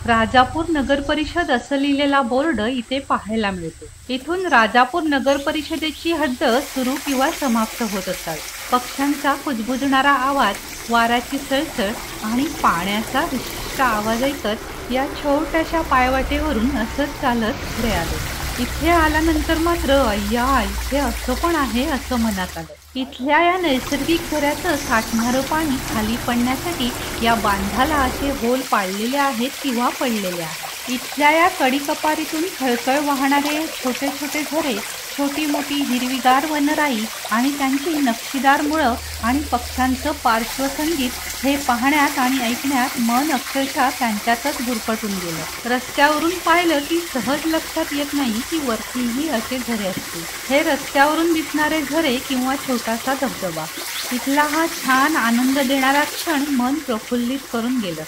राजापूर नगर परिषद असं लिहिलेला बोर्ड इथे पाहायला मिळतो। इथून राजापूर नगर परिषदेची हद्द सुरू किंवा समाप्त होत असावी। पक्ष्यांचा कुजबुजणारा आवाज, वाऱ्याची सळसळ आणि पाण्याचा विशिष्ट आवाज ऐकत या छोट्याशा पायवाटेवरून असंच चालत पुढे आलो। इथे आल्यानंतर मात्र अय्या, इथे असं पण आहे असं मनात आलं। इथल्या या नैसर्गिक झऱ्याचं साठणारं पाणी खाली पडण्यासाठी या बांधाला असे होल पाडलेले आहेत किंवा पडलेले आहेत। इथल्या या कडेकपारीतून खळखळ वाहणारे छोटे छोटे झरे, छोटी मोठी हिरवीगार वनराई आणि त्यांची नक्षीदार मुळं आणि पक्ष्यांचं पार्श्वसंगीत हे पाहण्यात आणि ऐकण्यात मन अक्षरशः त्यांच्यातच गुरफटून गेलं। रस्त्यावरून पाहिलं की सहज लक्षात येत नाही की वरतीही असे झरे असतील। हे रस्त्यावरून दिसणारे झरे किंवा छोटासा धबधबा, इथला हा छान आनंद देणारा क्षण मन प्रफुल्लित करून गेलं।